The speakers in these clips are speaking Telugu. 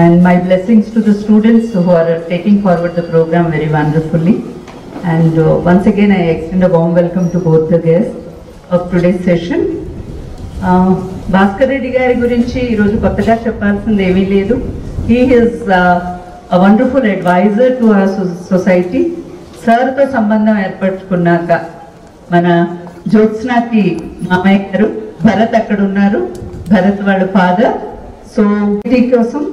and my blessings to the students who are taking forward the program very wonderfully. And once again I extend a warm welcome to both the guests of today's session. Bhaskar Reddy గారి గురించి ఈరోజు కొత్తగా చెప్పాల్సింది ఏమీ లేదు. He is a wonderful advisor to our society. సార్తో సంబంధం ఏర్పరచుకున్నాక మన జ్యోత్స్నాకి మామయ్య గారు భరత్ అక్కడ ఉన్నారు, భరత్ వాళ్ళ ఫాదర్. సో వీటి కోసం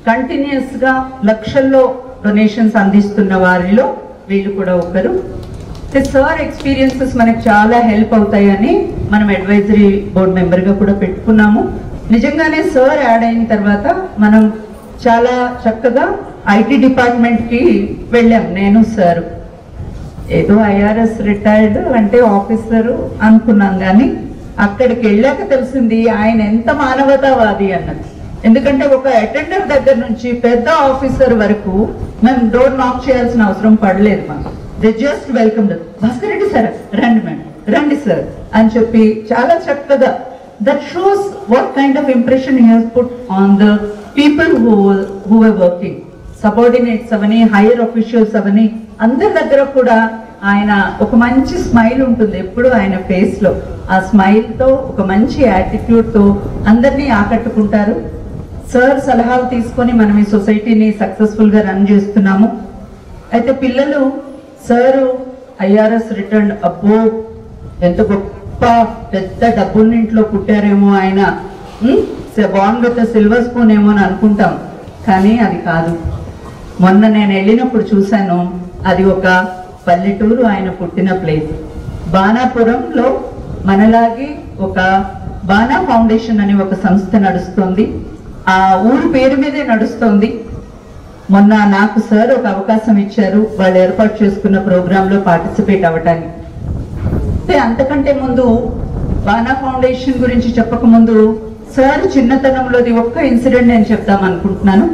కంటిన్యూస్ గా లక్షల్లో డొనేషన్స్ అందిస్తున్న వారిలో వీళ్ళు కూడా ఒకరు. సార్ ఎక్స్పీరియన్సెస్ మనకు చాలా హెల్ప్ అవుతాయని మనం అడ్వైజరీ బోర్డ్ మెంబర్ గా కూడా పెట్టుకున్నాము. నిజంగానే సార్ యాడ్ అయిన తర్వాత మనం చాలా చక్కగా ఐటీ డిపార్ట్మెంట్ కి వెళ్ళాం. నేను సార్ ఏదో ఐఆర్ఎస్ రిటైర్డ్ అంటే ఆఫీసరు అనుకున్నాం, కానీ అక్కడికి వెళ్ళాక తెలిసింది ఆయన ఎంత మానవతావాది అన్నది. ఎందుకంటే ఒక అటెండర్ దగ్గర నుంచి పెద్ద ఆఫీసర్ వరకు మేము డోర్ నాక్ చేయాల్సిన అవసరం పడలేదు. మాకు they just welcome Bhaskar Reddy sir రండి మేడం, రండి సార్ అని చెప్పి చాలా చక్కగా. That shows what kind of impression he has put on the people who are working, subordinates అవని, హైయర్ ఆఫీషియల్స్ అవని, అందరి దగ్గర కూడా ఆయన ఒక మంచి స్మైల్ ఉంటుంది ఎప్పుడు ఆయన ఫేస్ లో. ఆ స్మైల్ తో ఒక మంచి యాటిట్యూడ్ తో అందరినీ ఆకట్టుకుంటారు. సార్ సలహాలు తీసుకొని మనం ఈ సొసైటీని సక్సెస్ఫుల్ గా రన్ చేస్తున్నాము. అయితే పిల్లలు సారు ఐఆర్ఎస్ రిటర్న్, అబ్బో ఎంత గొప్ప పెద్ద డబ్బున్నింట్లో పుట్టారేమో ఆయన, బాండ్ విత్ సిల్వర్ స్పూన్ ఏమో అని అనుకుంటాం, కానీ అది కాదు. మొన్న నేను వెళ్ళినప్పుడు చూశాను, అది ఒక పల్లెటూరు, ఆయన పుట్టిన ప్లేస్ బాణాపురంలో. మనలాగే ఒక బాణా ఫౌండేషన్ అని ఒక సంస్థ నడుస్తుంది, ఆ ఊరు పేరు మీదే నడుస్తుంది. మొన్న నాకు సార్ ఒక అవకాశం ఇచ్చారు వాళ్ళు ఏర్పాటు చేసుకున్న ప్రోగ్రామ్ లో పార్టిసిపేట్ అవ్వటానికి. అంతకంటే ముందు బాణా ఫౌండేషన్ గురించి చెప్పక ముందు సార్ చిన్నతనంలోది ఒక్క ఇన్సిడెంట్ నేను చెప్దాం అనుకుంటున్నాను.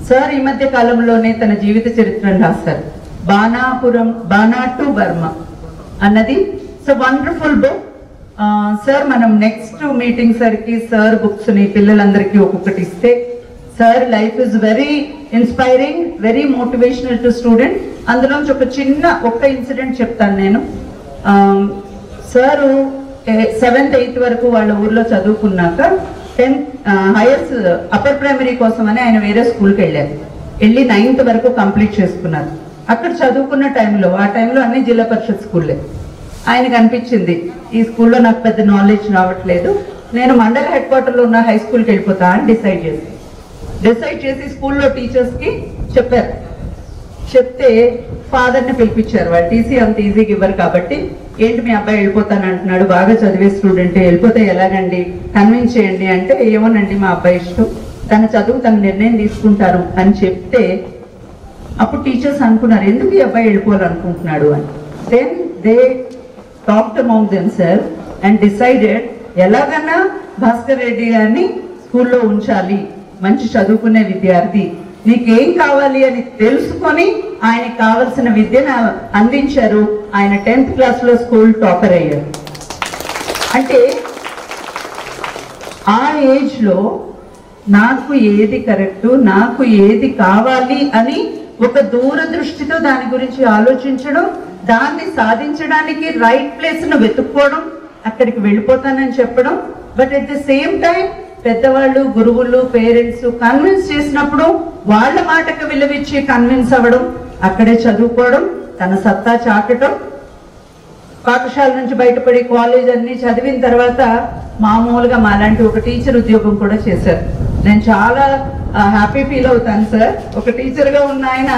సార్ ఈ మధ్య కాలంలోనే తన జీవిత చరిత్రను రాశారు. బాణాపురం, బాణా టు బర్మా అన్నది సో వండర్ఫుల్ బుక్. సార్ మనం నెక్స్ట్ మీటింగ్ సరికి సార్ బుక్స్ ని పిల్లలందరికీ ఒక్కొక్కటి ఇస్తే, sir life is very inspiring, very motivational to student. అందులోంచి ఒక చిన్న ఒక్క ఇన్సిడెంట్ చెప్తాను నేను. సారు 7th 8th వరకు వాళ్ళ ఊర్లో చదువుకున్నాక 10th హైయర్స్ అప్పర్ ప్రైమరీ కోసం అని ఆయన వేరే స్కూల్కి వెళ్ళి 9th వరకు కంప్లీట్ చేసుకున్నారు. అక్కడ చదువుకున్న టైంలో, ఆ టైంలో అన్ని జిల్లా పరిషత్ స్కూల్లే. ఆయనకు అనిపించింది ఈ స్కూల్లో నాకు పెద్ద నాలెడ్జ్ రావట్లేదు, నేను మండల హెడ్ క్వార్టర్లో ఉన్న హై స్కూల్కి వెళ్ళిపోతా అని డిసైడ్ చేసి స్కూల్లో టీచర్స్ కి చెప్పారు. చెప్తే ఫాదర్ని పిలిపించారు. వాళ్ళు టీసీ అంత ఈజీగా ఇవ్వరు కాబట్టి, ఏంటి మీ అబ్బాయి వెళ్ళిపోతాను అంటున్నాడు, బాగా చదివే స్టూడెంట్, వెళ్ళిపోతే ఎలాగండి, కన్విన్స్ చేయండి అంటే, ఏమోనండి మా అబ్బాయి ఇష్టం, తన చదువు తన నిర్ణయం తీసుకుంటారు అని చెప్తే, అప్పుడు టీచర్స్ అనుకున్నారు ఎందుకు ఈ అబ్బాయి వెళ్ళిపోవాలనుకుంటున్నాడు అని. Then they talked among themselves and decided ఎలాగన్నా భాస్కర్ రెడ్డి గారిని స్కూల్లో ఉంచాలి, మంచి చదువుకునే విద్యార్థి, నీకేం కావాలి అని తెలుసుకొని ఆయనకి కావలసిన విద్యను అందించారు. ఆయన 10th క్లాస్ లో స్కూల్ టాపర్ అయ్యారు. అంటే ఆ ఏజ్ లో నాకు ఏది కరెక్ట్, నాకు ఏది కావాలి అని ఒక దూరదృష్టితో దాని గురించి ఆలోచించడం, దాన్ని సాధించడానికి రైట్ ప్లేస్ ను వెతుక్కోవడం, అక్కడికి వెళ్ళిపోతానని చెప్పడం. But at the same time పెద్దవాళ్ళు, గురువులు, పేరెంట్స్ కన్విన్స్ చేసినప్పుడు వాళ్ళ మాటకు విలువిచ్చి కన్విన్స్ అవ్వడం, అక్కడే చదువుకోవడం, తన సత్తా చాటడం. పాఠశాల నుంచి బయటపడి కాలేజ్ అన్ని చదివిన తర్వాత మామూలుగా మాలాంటి ఒక టీచర్ ఉద్యోగం కూడా చేశారు. నేను చాలా హ్యాపీ ఫీల్ అవుతాను సార్. ఒక టీచర్ గా ఉన్న ఆయన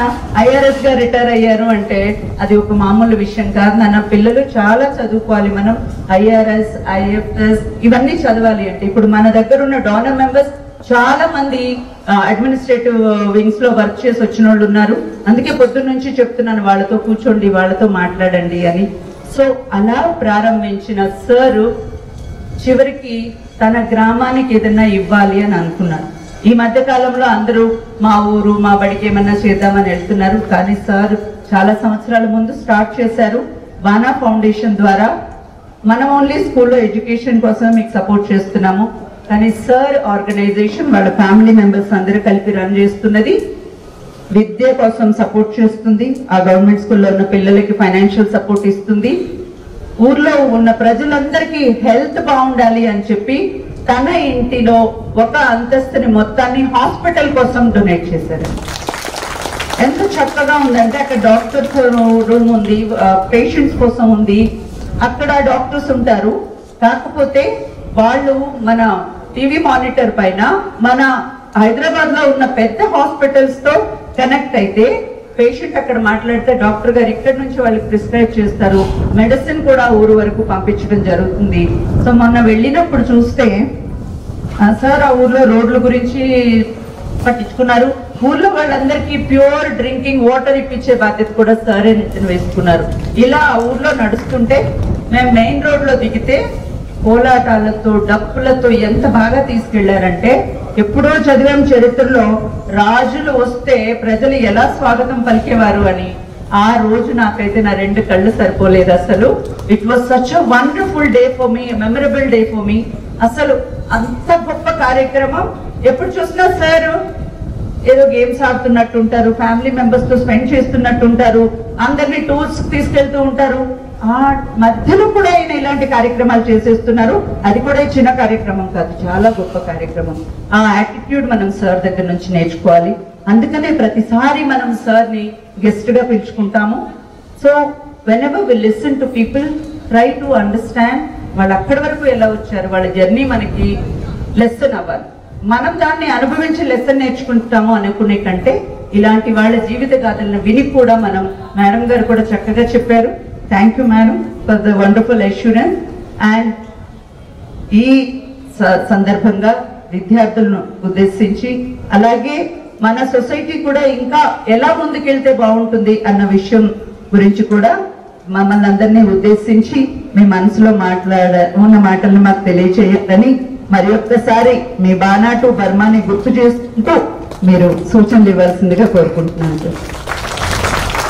ఐఆర్ఎస్ గా రిటైర్ అయ్యారు అంటే అది ఒక మామూలు విషయం కాదు. నా పిల్లలు చాలా చదువుకోవాలి, మనం ఐఆర్ఎస్, ఐఎఫ్ఎస్ ఇవన్నీ చదవాలి అంటే. ఇప్పుడు మన దగ్గర ఉన్న డోనర్ మెంబర్స్ చాలా మంది అడ్మినిస్ట్రేటివ్ వింగ్స్ లో వర్క్ చేసి వచ్చిన వాళ్ళు ఉన్నారు. అందుకే పొద్దున్న నుంచి చెప్తున్నాను వాళ్ళతో కూర్చోండి, వాళ్ళతో మాట్లాడండి అని. సో అలా ప్రారంభించిన సారు చివరికి తన గ్రామానికి ఏదైనా ఇవ్వాలి అని అనుకున్నారు. ఈ మధ్య కాలంలో అందరూ మా ఊరు, మా బడికి ఏమన్నా చేద్దామని వెళ్తున్నారు, కానీ సార్ చాలా సంవత్సరాల ముందు స్టార్ట్ చేశారు. బాణా ఫౌండేషన్ ద్వారా మనం ఓన్లీ స్కూల్లో ఎడ్యుకేషన్ కోసం మీకు సపోర్ట్ చేస్తున్నాము. కానీ సార్ ఆర్గనైజేషన్ వాళ్ళ ఫ్యామిలీ మెంబర్స్ అందరూ కలిపి రన్ చేస్తున్నది. విద్య కోసం సపోర్ట్ చేస్తుంది, ఆ గవర్నమెంట్ స్కూల్లో ఉన్న పిల్లలకి ఫైనాన్షియల్ సపోర్ట్ ఇస్తుంది. ఊర్లో ఉన్న ప్రజలందరికీ హెల్త్ బాగుండాలి అని చెప్పి తన ఇంటిలో ఒక అంతస్తుని మొత్తాన్ని హాస్పిటల్ కోసం డొనేట్ చేశారు. ఎంత చక్కగా ఉందంటే అక్కడ డాక్టర్స్ రూమ్ ఉంది, పేషెంట్స్ కోసం ఉంది, అక్కడ డాక్టర్స్ ఉంటారు. కాకపోతే వాళ్ళు మన టీవీ మానిటర్ పైన మన హైదరాబాద్ లో ఉన్న పెద్ద హాస్పిటల్స్ తో కనెక్ట్ అయితే పేషెంట్ అక్కడ మాట్లాడితే డాక్టర్ గారు ఇక్కడ నుంచి వాళ్ళకి ప్రిస్క్రైబ్ చేస్తారు, మెడిసిన్ కూడా ఊరు వరకు పంపించడం జరుగుతుంది. సో మొన్న వెళ్ళినప్పుడు చూస్తే సార్ ఆ ఊర్లో రోడ్ల గురించి పట్టించుకున్నారు, ఊర్లో వాళ్ళందరికీ ప్యూర్ డ్రింకింగ్ వాటర్ ఇప్పించే బాధ్యత కూడా సారే నెత్తిన వేసుకున్నారు. ఇలా ఆ ఊర్లో నడుస్తుంటే మేము మెయిన్ రోడ్ లో దిగితే కోలాటాలతో డప్పులతో ఎంత బాగా తీసుకెళ్లారంటే, ఎప్పుడో చదివాం చరిత్రలో రాజులు వస్తే ప్రజలు ఎలా స్వాగతం పలికేవారు అని. ఆ రోజు నాకైతే నా 2 కళ్ళు సరిపోలేదు అసలు. It was such a wonderful day for me, memorable day for me. అసలు అంత గొప్ప కార్యక్రమం. ఎప్పుడు చూసినా సార్ ఏదో గేమ్స్ ఆడుతున్నట్టు ఉంటారు, ఫ్యామిలీ మెంబర్స్ తో స్పెండ్ చేస్తున్నట్టు ఉంటారు, అందరినీ టూర్స్ తీసుకెళ్తూ ఉంటారు. ఆ మధ్యలో కూడా ఆయన ఇలాంటి కార్యక్రమాలు చేసేస్తున్నారు. అది కూడా చిన్న కార్యక్రమం కాదు, చాలా గొప్ప కార్యక్రమం. ఆ యాటిట్యూడ్ మనం సార్ దగ్గర నుంచి నేర్చుకోవాలి. అందుకనే ప్రతిసారి మనం సార్ ని గెస్ట్ గా పిలుచుకుంటాము. So whenever we listen to people, try to understand వాళ్ళు అక్కడి వరకు ఎలా వచ్చారు, వాళ్ళ జర్నీ మనకి లెసన్ అవ్వాలి. మనం దాన్ని అనుభవించి లెసన్ నేర్చుకుంటాము అనుకునే కంటే ఇలాంటి వాళ్ళ జీవిత గాథలను విని కూడా మనం, మేడం గారు కూడా చక్కగా చెప్పారు. Thank you madam for the wonderful assurance. And ఈ సందర్భంగా విద్యార్థులను ఉద్దేశించి, అలాగే మన సొసైటీ కూడా ఇంకా ఎలా ముందుకెళ్తే బాగుంటుంది అన్న విషయం గురించి కూడా మమ్మల్ని అందరినీ ఉద్దేశించి మీ మనసులో ఉన్న మాటలను మాకు తెలియచేయాలని మరి ఒక్కసారి మీ బానా టు బర్మాని గుర్తు చేసుకుంటూ మీరు సూచనలు ఇవ్వాల్సిందిగా కోరుకుంటున్నాను.